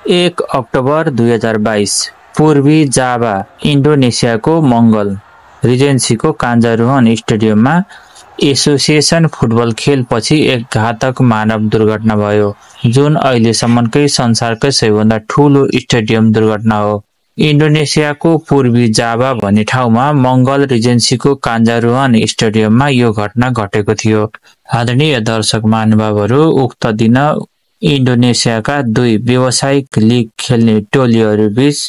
1 October 2022 पूर्वी Java इन्डोनेसियाको मंगल रिजेन्सीको कान्जारुहान स्टेडियममा association football खेलपछि एक घातक मानव दुर्घटना भयो, जुन अहिलेसम्मकै संसारकै सबैभन्दा ठूलो स्टेडियम दुर्घटना हो। इन्डोनेसियाको पूर्वी जावा भन्ने ठाउँमा मंगल रिजेन्सीको कान्जारुहान स्टेडियममा यो घटना घटेको थियो। आदरणीय दर्शक महानुभावहरू, उक्त दिन इन्डोनेसियाका दुई व्यावसायिक लीग खेल्ने टोलीहरूबीच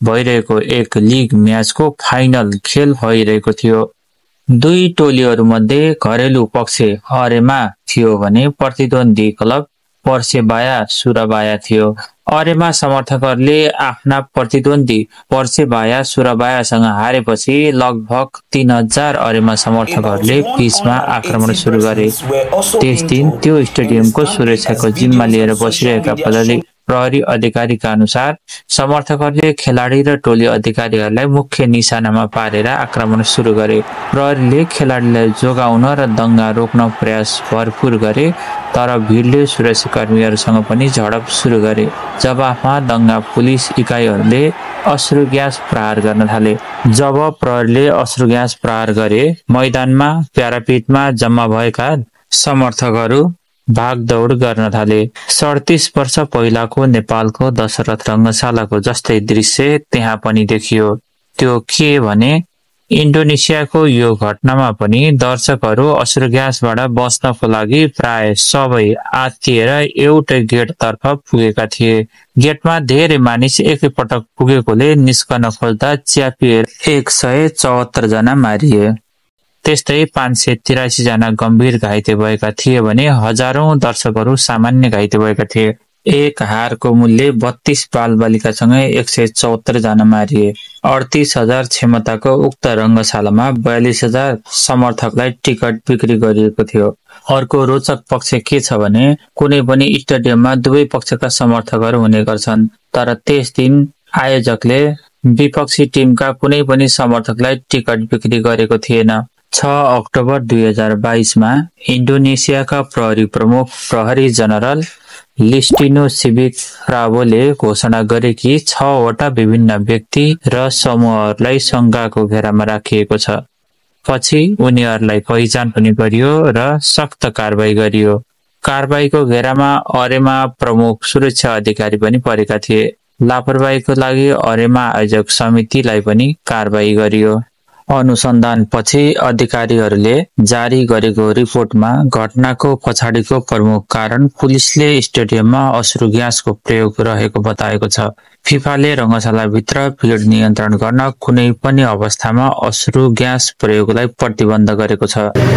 भइरहेको एक लीग म्याचको फाइनल खेल भइरहेको थियो। दुई टोलीहरूमध्ये घरेलु पक्ष अरेमा थियो भने प्रतिद्वन्दी क्लब पर्सेबाया सुराबाया थियो। अरेमा समर्थकहरूले आफ्ना प्रतिद्वन्दी पर्सेबाया सुराबायासँग हारेपछि लगभग 3000 अरेमा समर्थकहरूले पिचमा आक्रमण सुरु गरे। त्यस दिन त्यो स्टेडियमको सुरक्षाको जिम्मा लिएर बसिरहेका प्रहरी अधिकारीका अनुसार समर्थकहरूले खेलाडी र टोली अधिकारीहरूलाई मुख्य निशानामा पारेर आक्रमण सुरु गरे। प्रहरीले खेलाडीलाई जोगाउन र दंगा रोक्न प्रयास भरपूर गरे, तर भिडले सुरक्षाकर्मीहरूसँग पनि झडप सुरु गरे। जवाफमा दंगा पुलिस इकाइहरूले अश्रु ग्यास प्रहार गर्न थाले। जब प्रहरीले अश्रु ग्यास प्रहार गरे, मैदानमा प्यारापिटमा जम्मा भएका समर्थकहरू भागदौड गर्न थाले। 37 वर्ष पहिलाको नेपालको दशरथ रंगशालाको जस्तै दृश्य त्यहाँ पनि देखियो। त्यो के भने इन्डोनेसियाको यो घटनामा पनि दर्शकहरू अश्रु ग्यासबाट बच्नको लागि प्राय सबै आत्तिएर एउटै गेटतर्फ पुगेका थिए। गेटमा धेरै मानिस एकैपटक पुगेकोले निस्कन खोज्दा च्यापिएर 174 जना मारिए। त्यस्तै 583 जना गम्भीर घाइते भएका थिए भने हजारौं दर्शकहरू सामान्य घाइते भएका थिए। एक हारको मूल्य 32 बालबालिकासँगै 174 जना मारिए। 38,000 क्षमताको उक्त रंगशालामा 42,000 समर्थकलाई टिकट बिक्री गरिएको थियो। अर्को रोचक पक्ष के छ भने कुनै पनि स्टेडियममा दुवै पक्षका समर्थकहरू हुने गर्छन्, तर त्यस दिन आयोजकले विपक्षी टिमका कुनै पनि समर्थकलाई टिकट बिक्री गरेको थिएन। 6 अक्टोबर 2022 मा इन्डोनेसियाका प्रहरी प्रमुख प्रहरी जनरल लिस्टिनो सिभिक प्रावोले घोषणा गरे कि 6 वटा विभिन्न व्यक्ति र समूहहरूलाई शंकाको घेरामा राखिएको छ। पछि उनीहरूलाई पहिचान पनि गरियो र सख्त कारबाही गरियो। कारबाहीको घेरामा अरेमा प्रमुख सुरक्षा अधिकारी पनि परेका थिए। लापरवाहीको लागि अरेमा आयोजक समितिलाई पनि कारबाही गरियो। अनुसन्धानपछि अधिकारीहरूले जारी गरेको रिपोर्टमा घटनाको पछाडिको प्रमुख कारण पुलिसले स्टेडियममा अश्रु ग्यासको प्रयोग रहेको बताएको छ। फिफाले रंगशालाभित्र भीड नियन्त्रण गर्न कुनै पनि अवस्थामा अश्रु ग्यास प्रयोगलाई प्रतिबन्ध गरेको छ।